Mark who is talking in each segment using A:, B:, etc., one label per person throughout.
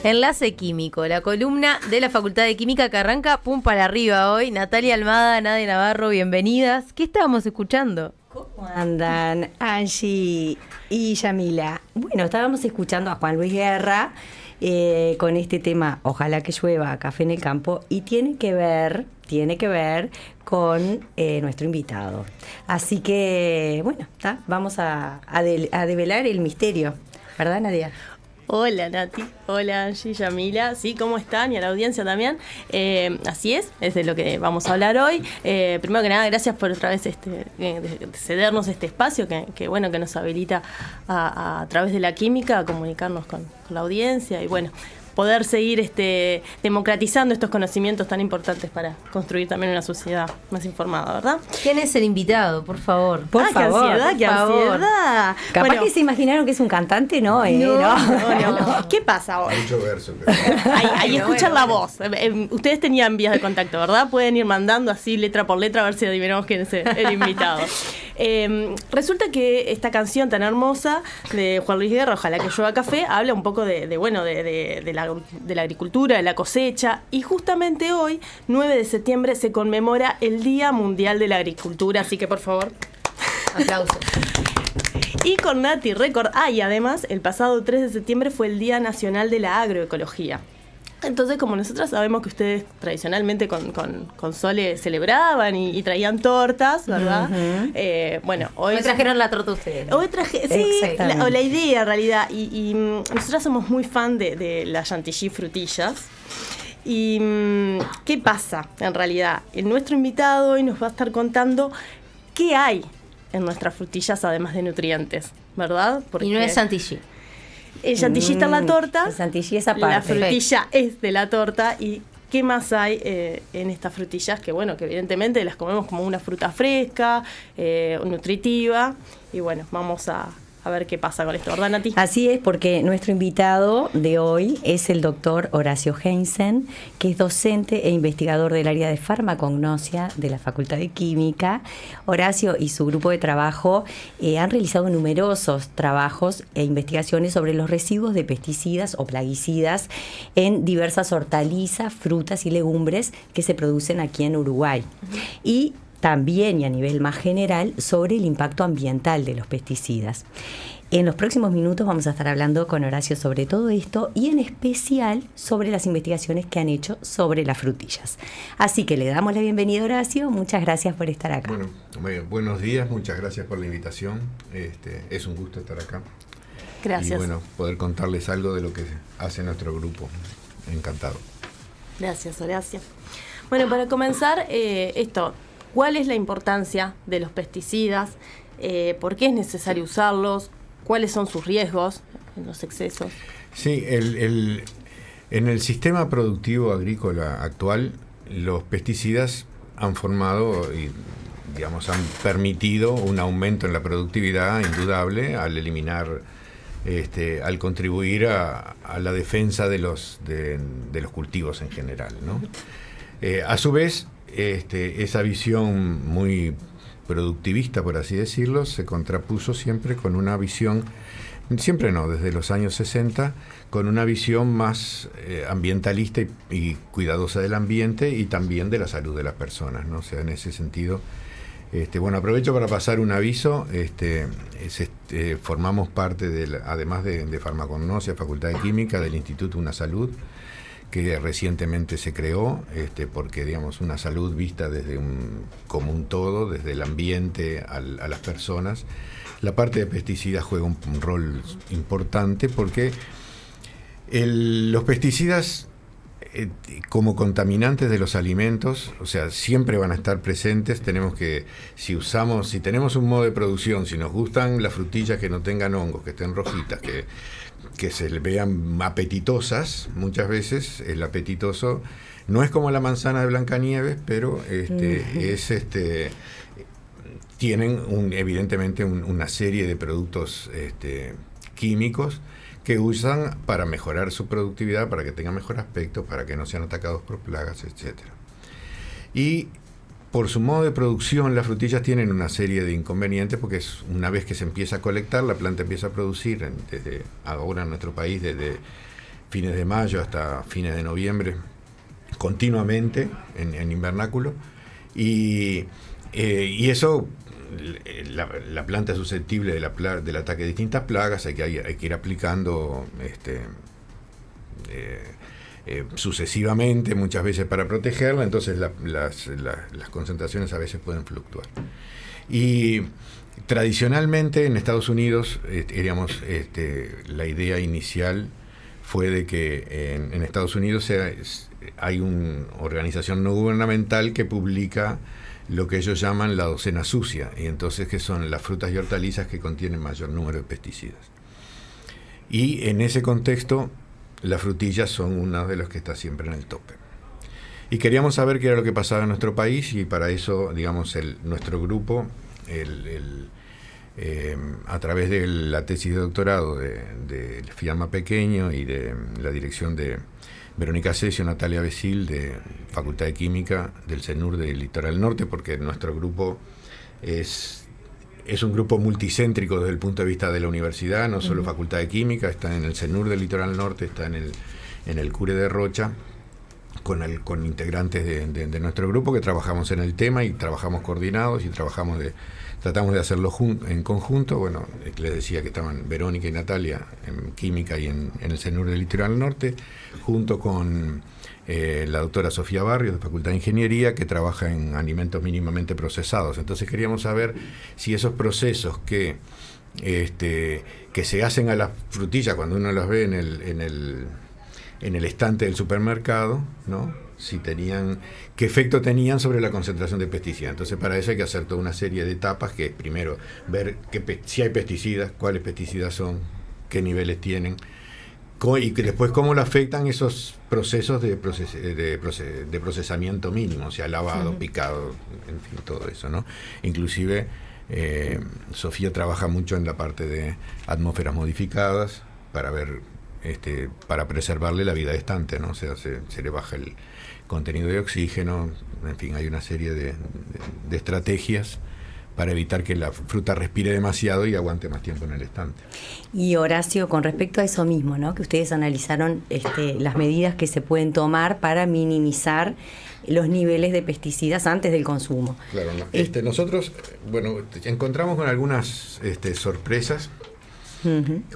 A: Enlace Químico, la columna de la Facultad de Química que arranca pum para arriba hoy. Natalia Almada, Nadia Navarro, bienvenidas. ¿Qué estábamos escuchando?
B: ¿Cómo andan Angie y Yamila? Bueno, estábamos escuchando a Juan Luis Guerra con este tema Ojalá que llueva, café en el campo, y tiene que ver con nuestro invitado. Así que, bueno, vamos a develar el misterio, ¿verdad, Nadia?
C: Hola Nati, hola Angie, Yamila, sí, ¿cómo están? Y a la audiencia también. Así es de lo que vamos a hablar hoy. Primero que nada, gracias por otra vez de cedernos este espacio que bueno, que nos habilita a través de la química a comunicarnos con la audiencia y bueno, poder seguir democratizando estos conocimientos tan importantes para construir también una sociedad más informada, ¿verdad?
A: ¿Quién es el invitado, por favor?
B: Por favor,
C: qué ansiedad.
B: Capaz que se imaginaron que es un cantante, ¿no?
C: No. ¿Qué pasa hoy?
D: Mucho verso. Pero...
C: Ahí escuchan la voz. Ustedes tenían vías de contacto, ¿verdad? Pueden ir mandando así letra por letra a ver si adivinamos quién es el invitado. Resulta que esta canción tan hermosa de Juan Luis Guerra, Ojalá que llueva café, habla un poco de la agricultura, de la cosecha, y justamente hoy, 9 de septiembre, se conmemora el Día Mundial de la Agricultura, así que por favor,
A: aplausos.
C: Y con Nati Record, y además, el pasado 3 de septiembre fue el Día Nacional de la Agroecología. Entonces, como nosotras sabemos que ustedes tradicionalmente con Sole celebraban y traían tortas, ¿verdad?
A: Uh-huh.
C: Bueno, hoy
A: trajeron la torta ustedes.
C: Hoy la idea en realidad. Y nosotras somos muy fan de las chantilly frutillas. Y ¿qué pasa en realidad? Nuestro invitado hoy nos va a estar contando qué hay en nuestras frutillas además de nutrientes, ¿verdad?
A: Porque y no es chantilly.
C: El chantilly está en la torta,
B: el chantilly es aparte.
C: La frutilla es de la torta. ¿Y qué más hay en estas frutillas? Que bueno, que evidentemente las comemos como una fruta fresca, nutritiva. Y bueno, vamos a ver qué pasa con esto, ¿verdad, Nati?
B: Así es, porque nuestro invitado de hoy es el doctor Horacio Heinzen, que es docente e investigador del área de farmacognosia de la Facultad de Química. Horacio y su grupo de trabajo han realizado numerosos trabajos e investigaciones sobre los residuos de pesticidas o plaguicidas en diversas hortalizas, frutas y legumbres que se producen aquí en Uruguay. Uh-huh. Y también, y a nivel más general, sobre el impacto ambiental de los pesticidas. En los próximos minutos vamos a estar hablando con Horacio sobre todo esto y en especial sobre las investigaciones que han hecho sobre las frutillas. Así que le damos la bienvenida a Horacio. Muchas gracias por estar acá.
D: Bueno, buenos días, muchas gracias por la invitación. Es un gusto estar acá.
C: Gracias.
D: Y bueno, poder contarles algo de lo que hace nuestro grupo. Encantado.
C: Gracias, Horacio. Bueno, para comenzar, ¿cuál es la importancia de los pesticidas? ¿Por qué es necesario usarlos? ¿Cuáles son sus riesgos en los excesos?
D: Sí, en el sistema productivo agrícola actual, los pesticidas han formado y, digamos, han permitido un aumento en la productividad indudable al eliminar, al contribuir a la defensa de los cultivos en general, ¿no? A su vez, esa visión muy productivista, por así decirlo, se contrapuso siempre con una visión, siempre no, desde los años 60, con una visión más ambientalista y cuidadosa del ambiente y también de la salud de las personas, ¿no? O sea, en ese sentido, bueno, aprovecho para pasar un aviso. Formamos parte, además de farmacognosia, Facultad de Química, del Instituto Una Salud, que recientemente se creó, porque, digamos, una salud vista como un todo, desde el ambiente a las personas. La parte de pesticidas juega un rol importante porque los pesticidas, como contaminantes de los alimentos, o sea, siempre van a estar presentes. Tenemos que, si tenemos un modo de producción, si nos gustan las frutillas que no tengan hongos, que estén rojitas, que se le vean apetitosas, muchas veces el apetitoso no es como la manzana de Blancanieves, pero tienen evidentemente una serie de productos químicos que usan para mejorar su productividad, para que tenga mejor aspecto, para que no sean atacados por plagas, etcétera. Y por su modo de producción, las frutillas tienen una serie de inconvenientes, porque una vez que se empieza a colectar, la planta empieza a producir, desde ahora en nuestro país, desde fines de mayo hasta fines de noviembre, continuamente en invernáculo, y eso, la planta es susceptible del ataque de distintas plagas, hay que ir aplicando sucesivamente, muchas veces para protegerla, entonces las concentraciones a veces pueden fluctuar. Y tradicionalmente en Estados Unidos, la idea inicial fue de que en Estados Unidos hay una organización no gubernamental que publica lo que ellos llaman la docena sucia, y entonces que son las frutas y hortalizas que contienen mayor número de pesticidas. Y en ese contexto, las frutillas son uno de los que está siempre en el tope. Y queríamos saber qué era lo que pasaba en nuestro país, y para eso, digamos, nuestro grupo, a través de la tesis de doctorado de Fiamma Pequeño y de la dirección de Verónica Cesio, Natalia Becil, de Facultad de Química del CENUR del Litoral Norte, porque nuestro grupo es un grupo multicéntrico desde el punto de vista de la universidad, no solo Facultad de Química, está en el CENUR del Litoral Norte, está en el CURE de Rocha, con integrantes de nuestro grupo que trabajamos en el tema y trabajamos coordinados y tratamos de hacerlo en conjunto. Bueno, les decía que estaban Verónica y Natalia en Química y en el CENUR del Litoral Norte, junto con la doctora Sofía Barrios, de Facultad de Ingeniería, que trabaja en alimentos mínimamente procesados. Entonces queríamos saber si esos procesos que se hacen a las frutillas cuando uno las ve en el estante del supermercado, ¿no? Qué efecto tenían sobre la concentración de pesticidas. Entonces, para eso hay que hacer toda una serie de etapas, que es primero ver si hay pesticidas, cuáles pesticidas son, qué niveles tienen, y después cómo lo afectan esos procesos de procesamiento mínimo, o sea, lavado, picado, en fin, todo eso, ¿no? Inclusive, Sofía trabaja mucho en la parte de atmósferas modificadas para ver, para preservarle la vida de estante, ¿no? O sea, se le baja el contenido de oxígeno, en fin, hay una serie de estrategias para evitar que la fruta respire demasiado y aguante más tiempo en el estante.
B: Y Horacio, con respecto a eso mismo, ¿no? Que ustedes analizaron las medidas que se pueden tomar para minimizar los niveles de pesticidas antes del consumo.
D: Claro, no. Nosotros, bueno, encontramos con algunas sorpresas.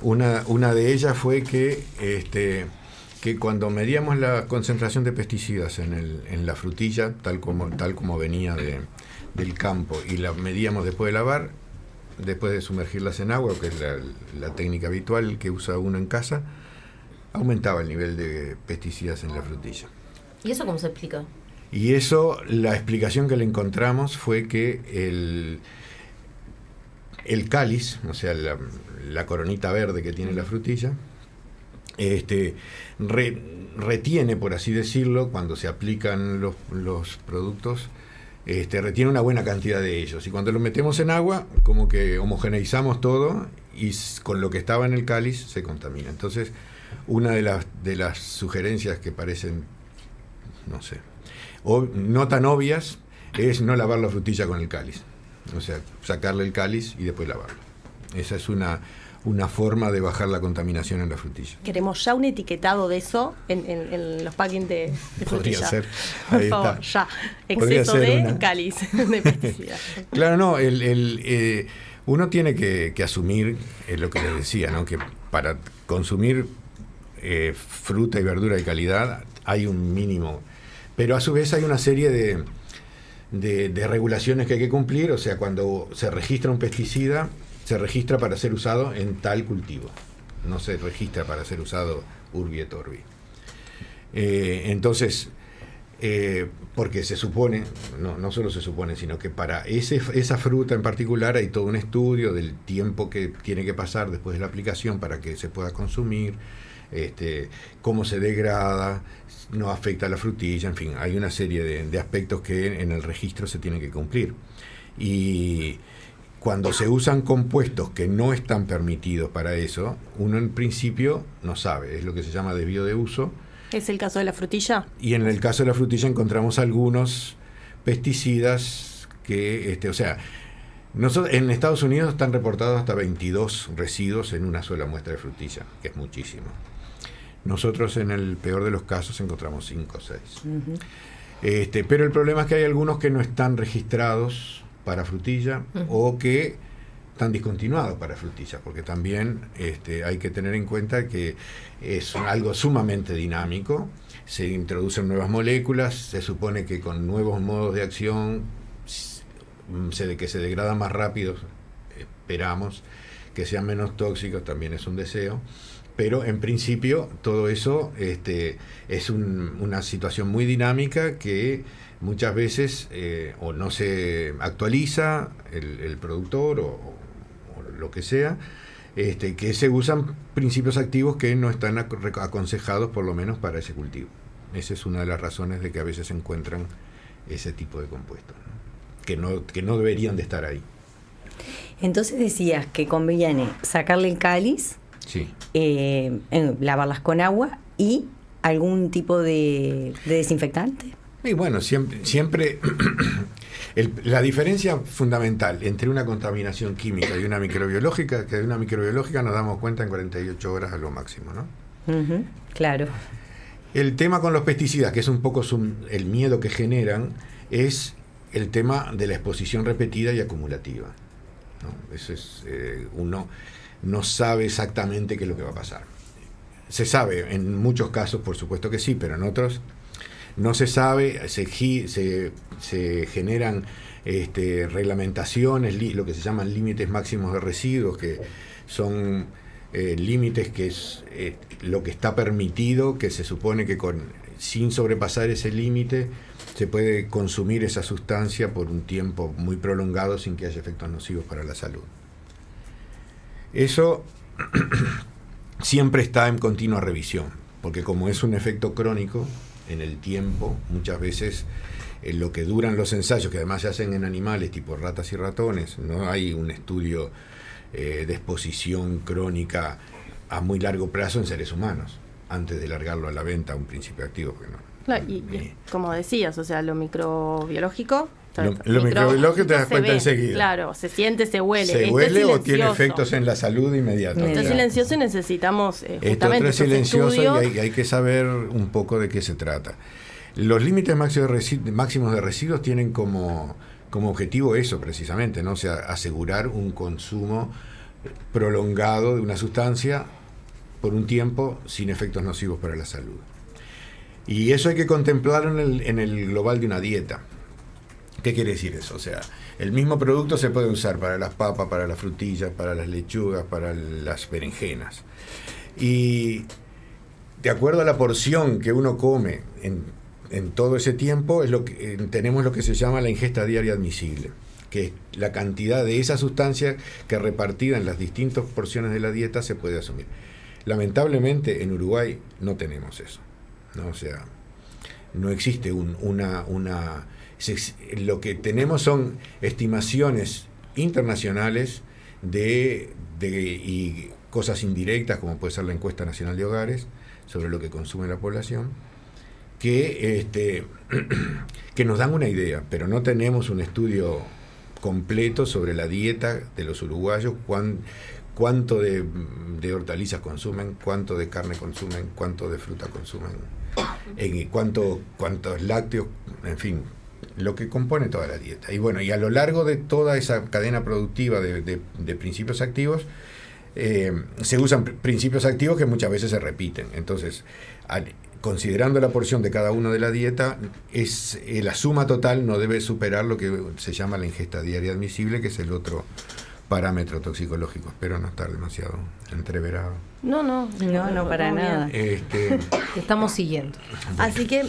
D: Una de ellas fue que cuando medíamos la concentración de pesticidas en la frutilla, tal como venía del campo, y la medíamos después de lavar, después de sumergirlas en agua, que es la técnica habitual que usa uno en casa, aumentaba el nivel de pesticidas en la frutilla.
A: ¿Y eso cómo se explica?
D: Y eso, la explicación que le encontramos fue que el cáliz, o sea, la coronita verde que tiene la frutilla, retiene, por así decirlo, cuando se aplican los productos, retiene una buena cantidad de ellos. Y cuando lo metemos en agua, como que homogeneizamos todo y con lo que estaba en el cáliz se contamina. Entonces, una de las sugerencias que parecen, no sé, no tan obvias, es no lavar la frutilla con el cáliz. O sea, sacarle el cáliz y después lavarlo. Esa es una forma de bajar la contaminación en la frutilla.
C: Queremos ya un etiquetado de eso en los packings de frutilla.
D: Podría ser.
C: Por
D: Ahí
C: favor,
D: está.
C: ya. Exceso de cáliz de pesticidas.
D: Claro, no, uno tiene que asumir lo que les decía, ¿no? Que para consumir fruta y verdura de calidad hay un mínimo, pero a su vez hay una serie de regulaciones que hay que cumplir. O sea, cuando se registra un pesticida, se registra para ser usado en tal cultivo, no se registra para ser usado urbi et orbi. Entonces, porque se supone, no solo se supone, sino que para esa fruta en particular hay todo un estudio del tiempo que tiene que pasar después de la aplicación para que se pueda consumir, cómo se degrada, no afecta a la frutilla, en fin, hay una serie de aspectos que en el registro se tienen que cumplir. Y cuando se usan compuestos que no están permitidos para eso, uno en principio no sabe, es lo que se llama desvío de uso.
C: ¿Es el caso de la frutilla?
D: Y en el caso de la frutilla encontramos algunos pesticidas que, en Estados Unidos están reportados hasta 22 residuos en una sola muestra de frutilla, que es muchísimo. Nosotros en el peor de los casos encontramos 5 o 6. Pero el problema es que hay algunos que no están registrados para frutilla o que están discontinuados para frutilla, porque también hay que tener en cuenta que es algo sumamente dinámico, se introducen nuevas moléculas, se supone que con nuevos modos de acción que se degradan más rápido, esperamos que sean menos tóxicos, también es un deseo, pero en principio todo eso es una situación muy dinámica que muchas veces o no se actualiza el productor o lo que sea, que se usan principios activos que no están aconsejados por lo menos para ese cultivo. Esa es una de las razones de que a veces se encuentran ese tipo de compuestos, ¿no? Que no deberían de estar ahí.
B: Entonces decías que conviene sacarle el cáliz,
D: sí,
B: lavarlas con agua y algún tipo de desinfectante.
D: Y bueno, siempre la diferencia fundamental entre una contaminación química y una microbiológica, que de una microbiológica nos damos cuenta en 48 horas a lo máximo, ¿no?
B: Claro.
D: El tema con los pesticidas, que es un poco el miedo que generan, es el tema de la exposición repetida y acumulativa, ¿no? Eso es, uno no sabe exactamente qué es lo que va a pasar. Se sabe, en muchos casos por supuesto que sí, pero en otros no se sabe, se generan reglamentaciones, lo que se llaman límites máximos de residuos, que son límites que es lo que está permitido, que se supone que sin sobrepasar ese límite se puede consumir esa sustancia por un tiempo muy prolongado sin que haya efectos nocivos para la salud. Eso siempre está en continua revisión, porque como es un efecto crónico en el tiempo, muchas veces lo que duran los ensayos, que además se hacen en animales tipo ratas y ratones, no hay un estudio de exposición crónica a muy largo plazo en seres humanos, antes de largarlo a la venta a un principio activo.
C: Claro, y como decías, o sea, lo microbiológico...
D: Lo microbiológico te das cuenta enseguida.
C: Claro, se siente, se huele.
D: Se huele o tiene efectos en la salud inmediatos.
C: Está silencioso y necesitamos justamente
D: otro es silencioso
C: estudios.
D: y hay que saber un poco de qué se trata. Los límites máximos de residuos tienen como objetivo eso precisamente, ¿no? O sea, asegurar un consumo prolongado de una sustancia por un tiempo sin efectos nocivos para la salud. Y eso hay que contemplarlo en el global de una dieta. ¿Qué quiere decir eso? O sea, el mismo producto se puede usar para las papas, para las frutillas, para las lechugas, para las berenjenas. Y de acuerdo a la porción que uno come en todo ese tiempo, tenemos lo que se llama la ingesta diaria admisible, que es la cantidad de esa sustancia que repartida en las distintas porciones de la dieta se puede asumir. Lamentablemente en Uruguay no tenemos eso, ¿no? O sea, no existe lo que tenemos son estimaciones internacionales y cosas indirectas, como puede ser la encuesta nacional de hogares sobre lo que consume la población, que nos dan una idea, pero no tenemos un estudio completo sobre la dieta de los uruguayos, cuánto de hortalizas consumen, cuánto de carne consumen, cuánto de fruta consumen, cuántos lácteos, en fin, lo que compone toda la dieta. Y bueno, y a lo largo de toda esa cadena productiva de principios activos, se usan principios activos que muchas veces se repiten. Entonces, considerando la porción de cada uno de la dieta, la suma total no debe superar lo que se llama la ingesta diaria admisible, que es el otro parámetro toxicológico. Espero no estar demasiado entreverado.
C: No,
B: para nada.
A: Te estamos siguiendo.
C: Así que,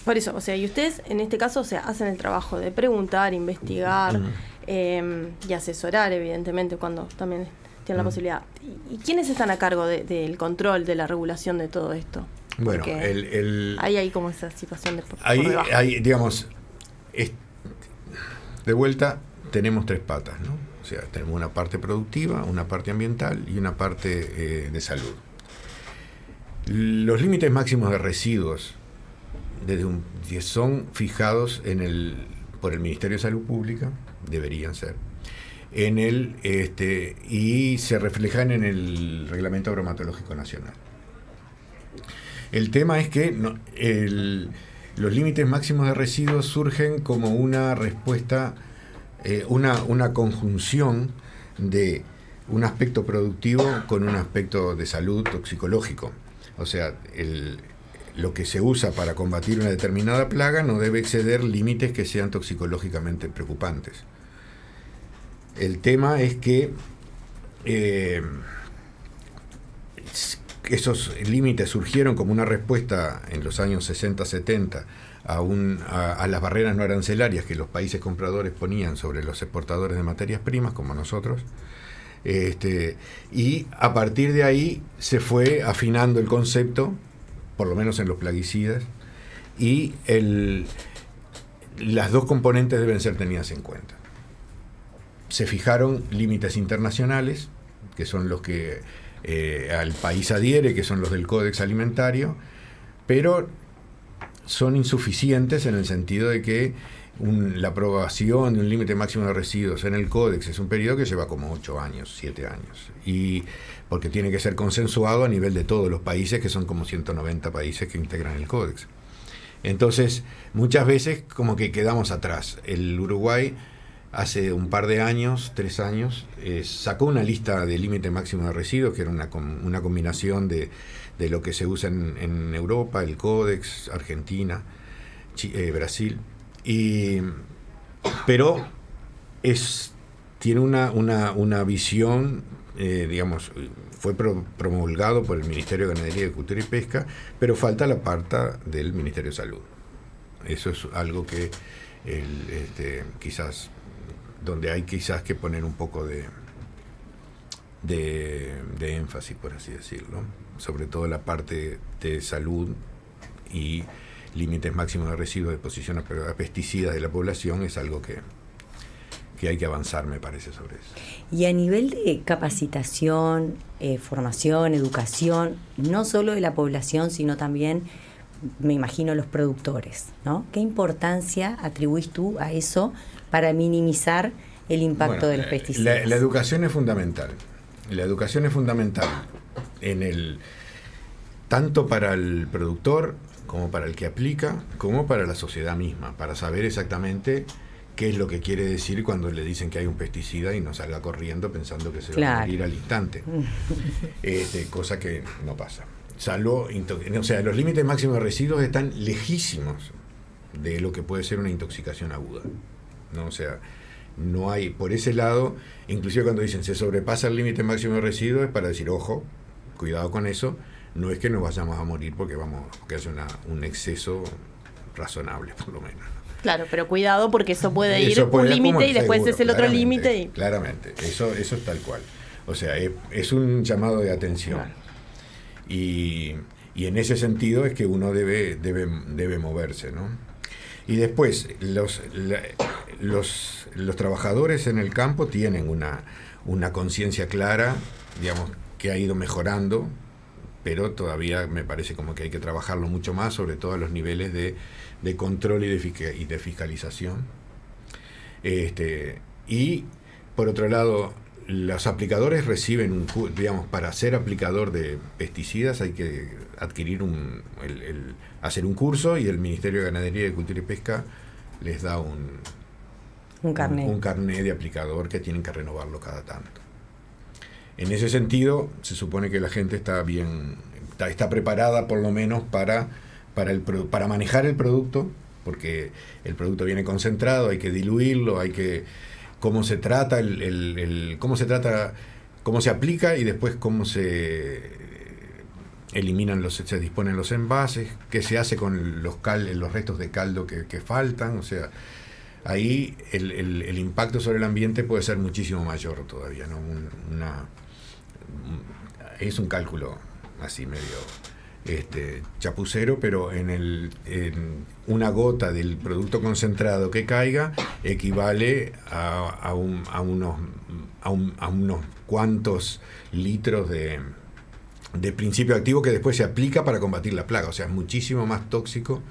C: por eso, o sea, y ustedes en este caso, o sea, hacen el trabajo de preguntar, investigar y asesorar, evidentemente, cuando también tienen la posibilidad. ¿Y quiénes están a cargo del control, de la regulación de todo esto?
D: Bueno,
C: ahí hay como esa situación de por debajo.
D: Ahí, digamos, de vuelta tenemos 3 patas, ¿no? O sea, tenemos una parte productiva, una parte ambiental y una parte de salud. Los límites máximos de residuos son fijados por el Ministerio de Salud Pública, deberían ser, y se reflejan en el Reglamento Bromatológico Nacional. El tema es que los límites máximos de residuos surgen como una respuesta, una conjunción de un aspecto productivo con un aspecto de salud toxicológico. O sea, lo que se usa para combatir una determinada plaga no debe exceder límites que sean toxicológicamente preocupantes. El tema es que esos límites surgieron como una respuesta en los años 60-70 a las barreras no arancelarias que los países compradores ponían sobre los exportadores de materias primas, como nosotros. Y a partir de ahí se fue afinando el concepto, por lo menos en los plaguicidas, y las dos componentes deben ser tenidas en cuenta. Se fijaron límites internacionales, que son los que al país adhiere, que son los del Códex Alimentario, pero son insuficientes en el sentido de que la aprobación de un límite máximo de residuos en el Códex es un periodo que lleva como 8 años, 7 años, y porque tiene que ser consensuado a nivel de todos los países, que son como 190 países que integran el Códex. Entonces, muchas veces como que quedamos atrás. El Uruguay hace un par de años, 3 años, sacó una lista de límite máximo de residuos, que era una combinación de lo que se usa en Europa, el Códex, Argentina, Brasil, pero tiene una visión, digamos, fue promulgado por el Ministerio de Ganadería, Agricultura y Pesca, pero falta la parte del Ministerio de Salud. Eso es algo que quizás donde hay quizás que poner un poco de énfasis, por así decirlo, sobre todo la parte de salud y límites máximos de residuos de exposición a pesticidas de la población, es algo que hay que avanzar, me parece, sobre eso.
B: Y a nivel de capacitación, formación, educación, no solo de la población, sino también, me imagino, los productores, ¿no? ¿Qué importancia atribuís tú a eso para minimizar el impacto de los pesticidas?
D: La educación es fundamental. La educación es fundamental tanto para el productor, como para el que aplica, como para la sociedad misma, para saber exactamente qué es lo que quiere decir cuando le dicen que hay un pesticida y no salga corriendo pensando que se va a morir al instante. Cosa que no pasa. O sea, los límites máximos de residuos están lejísimos de lo que puede ser una intoxicación aguda, ¿no? O sea, no hay, por ese lado, inclusive cuando dicen se sobrepasa el límite máximo de residuos, es para decir, ojo, cuidado con eso, no es que nos vayamos a morir porque hace un exceso razonable, por lo menos.
C: Claro, pero cuidado porque eso puede ir un límite y después es el otro límite.
D: Claramente, eso es tal cual. O sea, es un llamado de atención. Claro. Y en ese sentido es que uno debe moverse, ¿no? Y después, los trabajadores en el campo tienen una conciencia clara, digamos, que ha ido mejorando, pero todavía me parece como que hay que trabajarlo mucho más, sobre todo a los niveles de control y de fiscalización. Y por otro lado, los aplicadores reciben digamos, para ser aplicador de pesticidas hay que adquirir hacer un curso, y el Ministerio de Ganadería, Agricultura y Pesca les da un carnet de aplicador que tienen que renovarlo cada tanto. En ese sentido, se supone que la gente está preparada por lo menos para manejar el producto, porque el producto viene concentrado, hay que diluirlo, cómo se trata cómo se aplica, y después cómo se se disponen los envases, qué se hace con los restos de caldo que faltan. O sea, ahí el impacto sobre el ambiente puede ser muchísimo mayor todavía, ¿no? Es un cálculo así medio chapucero, pero en una gota del producto concentrado que caiga equivale a unos cuantos litros de principio activo que después se aplica para combatir la plaga. O sea, es muchísimo más tóxico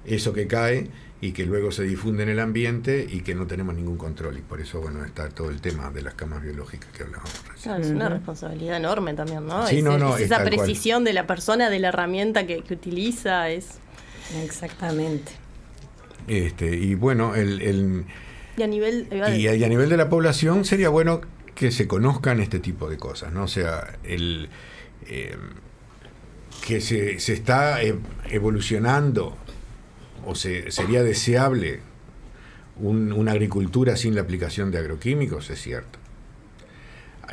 D: eso que cae y que luego se difunde en el ambiente y que no tenemos ningún control. Y por eso, bueno, está todo el tema de las camas biológicas que hablábamos recién.
C: Claro, es una responsabilidad enorme también, ¿no?
D: Sí,
C: es esa
D: tal
C: precisión de la persona, de la herramienta que utiliza, es...
B: Exactamente.
D: Y bueno,
C: Y a nivel...
D: y a nivel de la población sería bueno que se conozcan este tipo de cosas, ¿no? O sea, que se está evolucionando, o sería deseable una agricultura sin la aplicación de agroquímicos, es cierto.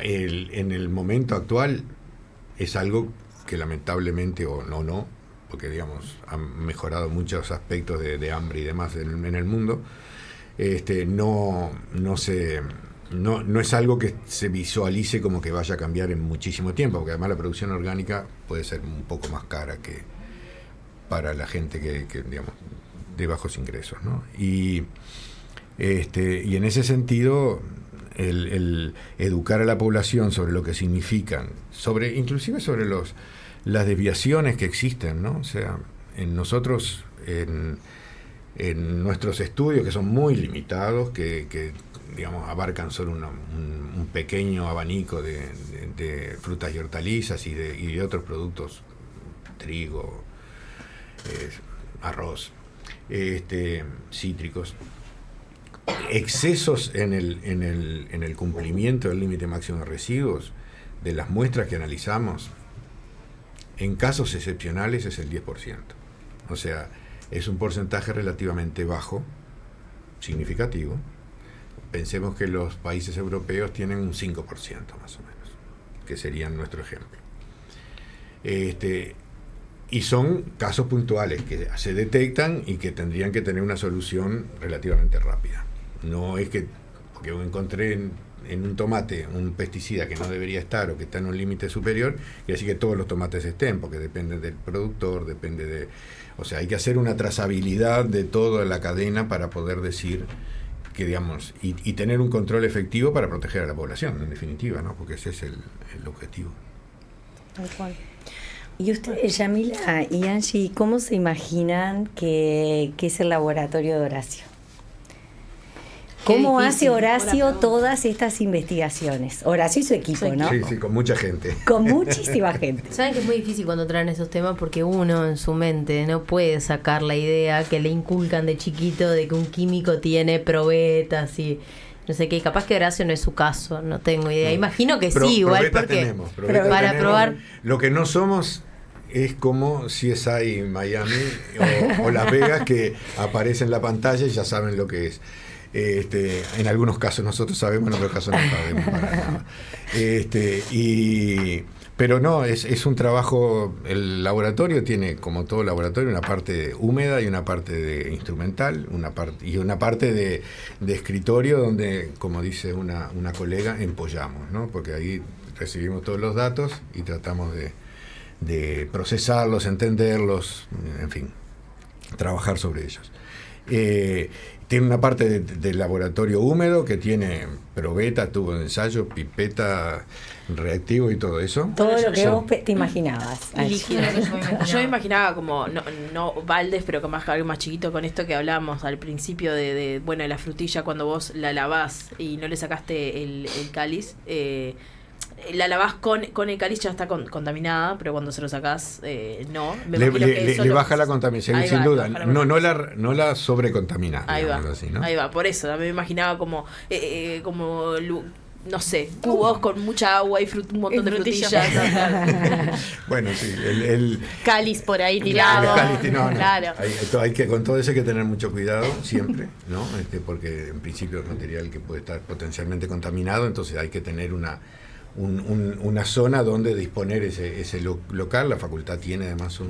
D: En el momento actual es algo que lamentablemente, o no, porque digamos han mejorado muchos aspectos de hambre y demás en el mundo, no es algo que se visualice como que vaya a cambiar en muchísimo tiempo, porque además la producción orgánica puede ser un poco más cara que para la gente que digamos de bajos ingresos, ¿no? Y en ese sentido el educar a la población sobre lo que significan, inclusive sobre las desviaciones que existen, ¿no? O sea, en nosotros en nuestros estudios, que son muy limitados, que digamos abarcan solo un pequeño abanico de frutas y hortalizas y de otros productos, trigo, arroz, cítricos, excesos en el cumplimiento del límite máximo de residuos de las muestras que analizamos, en casos excepcionales es el 10%. O sea, es un porcentaje relativamente bajo, significativo. Pensemos que los países europeos tienen un 5% más o menos, que serían nuestro ejemplo. Y son casos puntuales que se detectan y que tendrían que tener una solución relativamente rápida. No es que, porque yo encontré en un tomate un pesticida que no debería estar o que está en un límite superior, quiere decir que todos los tomates estén, porque depende del productor, o sea, hay que hacer una trazabilidad de toda la cadena para poder decir que, digamos, y tener un control efectivo para proteger a la población, en definitiva, ¿no? Porque ese es el objetivo.
B: Tal cual. Y ustedes, Yamila y Angie, ¿cómo se imaginan que es el laboratorio de Horacio? ¿Cómo hace Horacio todas estas investigaciones? Horacio y su equipo, ¿no?
D: Sí, con mucha gente.
B: Con muchísima gente.
A: Saben que es muy difícil cuando traen esos temas porque uno en su mente no puede sacar la idea que le inculcan de chiquito de que un químico tiene probetas y no sé qué. Capaz que Horacio no es su caso, no tengo idea. Imagino que sí, igual porque para probar.
D: Lo que no somos es como CSI Miami o Las Vegas, que aparece en la pantalla y ya saben lo que es. En algunos casos nosotros sabemos, en otros casos no sabemos para nada. Pero no, es un trabajo. El laboratorio tiene, como todo laboratorio, una parte húmeda y una parte de instrumental, una parte de escritorio, donde, como dice una colega, empollamos, ¿no? Porque ahí recibimos todos los datos y tratamos de procesarlos, entenderlos, en fin, trabajar sobre ellos. Tiene una parte de laboratorio húmedo que tiene probeta, tubo de ensayo, pipeta, reactivo y todo eso.
B: Todo lo que vos te imaginabas.
E: Yo me imaginaba como, no baldes, pero como algo más chiquito, con esto que hablábamos al principio de la frutilla, cuando vos la lavás y no le sacaste el cáliz, la lavás con el cáliz, ya está contaminada, pero cuando se lo sacás, no.
D: Le baja la contaminación, sin duda. No la sobrecontamina.
E: Ahí va,
D: así, ¿no?
E: ahí va, por eso. Me imaginaba como no sé, cubos con mucha agua y un montón de frutillas.
D: Bueno, sí, el
C: cáliz por ahí tirado.
D: Claro. Hay que, con todo eso hay que tener mucho cuidado siempre, ¿no? Porque en principio es material que puede estar potencialmente contaminado, entonces hay que tener una zona donde disponer ese local. La facultad tiene además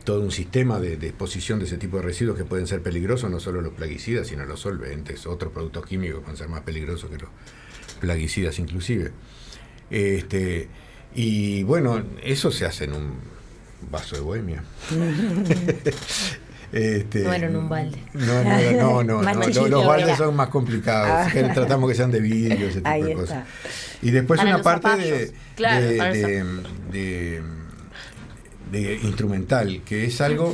D: todo un sistema de exposición de ese tipo de residuos que pueden ser peligrosos, no solo los plaguicidas, sino los solventes, otros productos químicos pueden ser más peligrosos que los plaguicidas inclusive. Y bueno, eso se hace en un vaso de bohemia.
A: No era en un balde.
D: No, los baldes son más complicados. Tratamos que sean de vidrio, ese tipo de cosas. Y después
C: para
D: una parte de instrumental, que es algo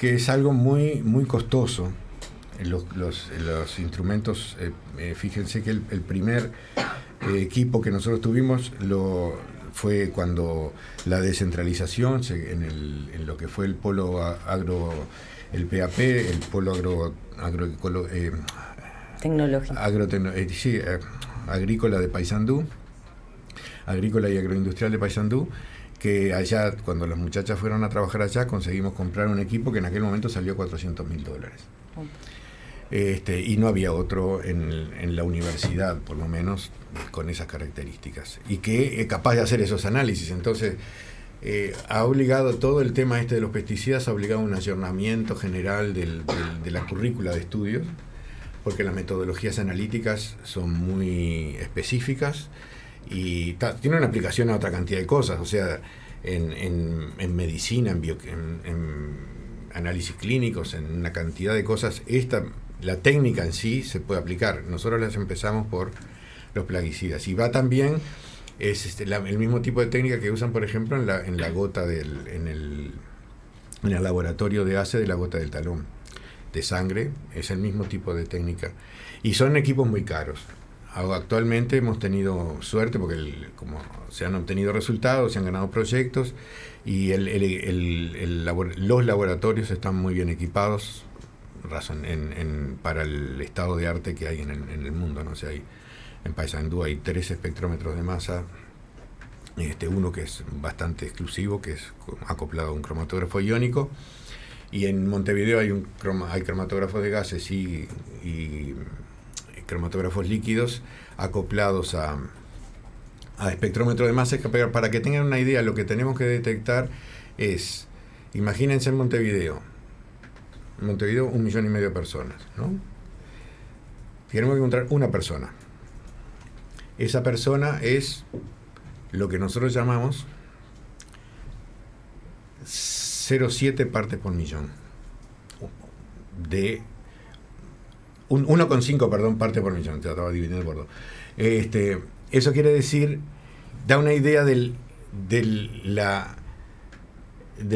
D: que es algo muy, muy costoso. Los instrumentos, fíjense que el primer equipo que nosotros tuvimos fue cuando la descentralización en lo que fue el polo el PAP, el polo
B: tecnológico.
D: Agrícola de Paysandú, agrícola y agroindustrial de Paysandú, que allá, cuando las muchachas fueron a trabajar allá, conseguimos comprar un equipo que en aquel momento salió $400.000. Y no había otro en la universidad, por lo menos, con esas características. Y que capaz de hacer esos análisis. Entonces, ha obligado todo el tema de los pesticidas, ha obligado un ayornamiento general de la currícula de estudios, porque las metodologías analíticas son muy específicas y tienen una aplicación a otra cantidad de cosas. O sea, en medicina, en análisis clínicos, en una cantidad de cosas, la técnica en sí se puede aplicar. Nosotros las empezamos por los plaguicidas. Y va también, es el mismo tipo de técnica que usan, por ejemplo, en la gota en el laboratorio de ACE de la gota del talón de sangre. Es el mismo tipo de técnica. Y son equipos muy caros. Actualmente hemos tenido suerte porque como se han obtenido resultados, se han ganado proyectos y los laboratorios están muy bien equipados para el estado de arte que hay en el mundo, ¿no? O sea, en Paysandú hay 3 espectrómetros de masa, uno que es bastante exclusivo, que es acoplado a un cromatógrafo iónico, y en Montevideo hay cromatógrafos de gases y cromatógrafos líquidos acoplados a espectrómetro de masa. Para que tengan una idea, lo que tenemos que detectar es, imagínense en Montevideo 1,5 millones de personas, ¿no? Tenemos que encontrar una persona. Esa persona es lo que nosotros llamamos 0,7 partes por millón. 1,5, perdón, partes por millón. Te estaba dividiendo por 2. Eso quiere decir, da una idea de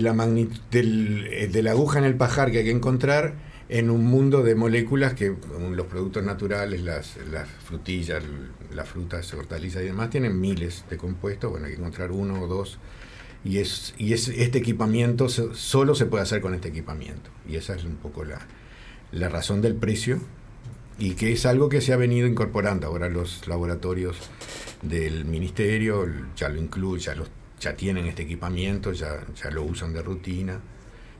D: la magnitud de la aguja en el pajar que hay que encontrar en un mundo de moléculas que los productos naturales, las frutillas, las frutas, hortalizas y demás tienen miles de compuestos. Bueno, hay que encontrar 1 o 2 y este equipamiento solo se puede hacer con este equipamiento, y esa es un poco la razón del precio, y que es algo que se ha venido incorporando. Ahora los laboratorios del ministerio ya lo incluyen, ya tienen este equipamiento, ya lo usan de rutina,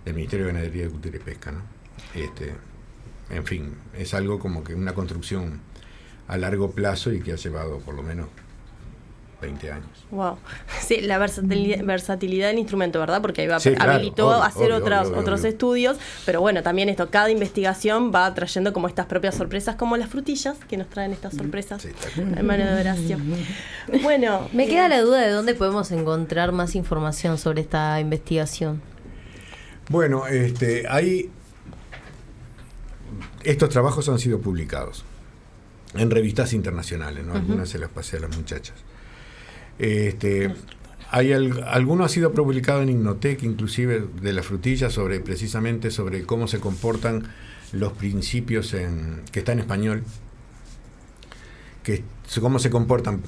D: del Ministerio de Ganadería, Agricultura y Pesca, ¿no? En fin, es algo como que una construcción a largo plazo y que ha llevado por lo menos 20 años.
C: Wow. Sí, la versatilidad del instrumento, ¿verdad? Porque ahí
D: Sí, claro,
C: habilitó
D: obvio,
C: a hacer
D: obvio.
C: otros estudios, pero bueno, también cada investigación va trayendo como estas propias sorpresas, como las frutillas, que nos traen estas sorpresas.
D: Sí,
C: Hermano de Horacio. Bueno,
A: Me queda la duda de dónde podemos encontrar más información sobre esta investigación.
D: Bueno, estos trabajos han sido publicados en revistas internacionales, ¿no? Algunas se las pasé a las muchachas. Alguno ha sido publicado en Innotec, inclusive de la frutilla, precisamente sobre cómo se comportan los principios que está en español, cómo se comportan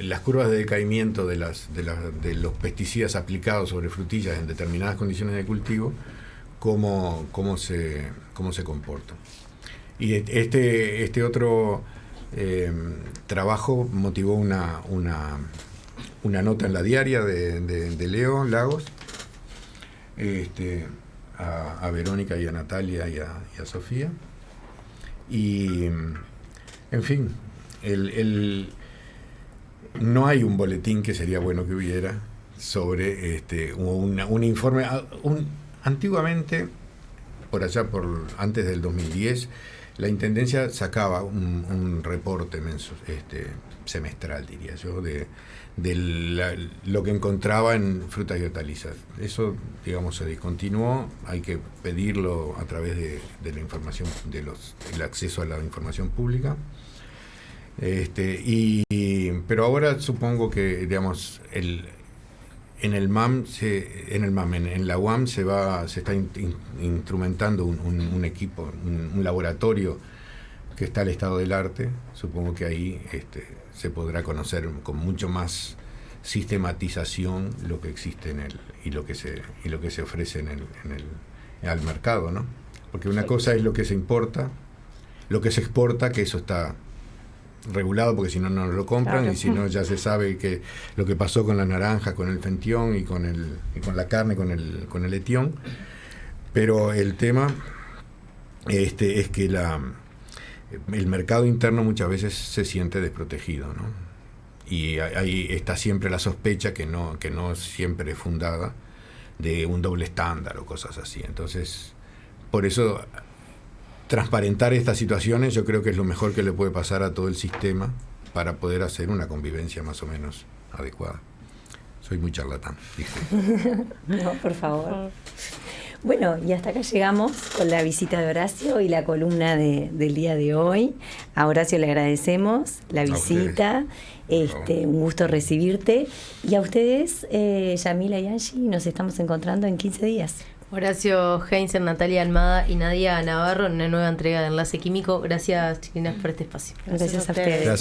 D: las curvas de decaimiento de los pesticidas aplicados sobre frutillas en determinadas condiciones de cultivo, cómo se comportan. Y este otro trabajo motivó una nota en la diaria de Leo Lagos, a Verónica y a Natalia y a Sofía. Y, en fin, no hay un boletín, que sería bueno que hubiera, sobre un informe. Antiguamente, antes del 2010, la Intendencia sacaba un reporte semestral, diría yo, de lo que encontraba en frutas y hortalizas. Eso, digamos, se discontinuó. Hay que pedirlo a través de la información, el acceso a la información pública. Pero ahora supongo que, digamos, en el MAM, en la UAM se está instrumentando un equipo, un laboratorio que está al estado del arte. Supongo que ahí se podrá conocer con mucho más sistematización lo que existe y lo que se ofrece al mercado, ¿no? Porque una cosa es lo que se importa, lo que se exporta, que eso está regulado porque si no no lo compran, claro. Y si no ya se sabe que lo que pasó con la naranja, con el fentión y con la carne, con el etión. Pero el tema es que el mercado interno muchas veces se siente desprotegido, ¿no? Y ahí está siempre la sospecha que no siempre es fundada de un doble estándar o cosas así. Entonces, por eso transparentar estas situaciones yo creo que es lo mejor que le puede pasar a todo el sistema para poder hacer una convivencia más o menos adecuada. Soy muy charlatán, dije.
B: No, por favor. Bueno, y hasta acá llegamos con la visita de Horacio y la columna del día de hoy. A Horacio le agradecemos la visita, un gusto recibirte. Y a ustedes, Yamila y Angie, nos estamos encontrando en 15 días.
A: Horacio Heinzen, Natalia Almada y Nadia Navarro en una nueva entrega de Enlace Químico. Gracias, chiquinas, por este espacio.
B: Gracias a ustedes.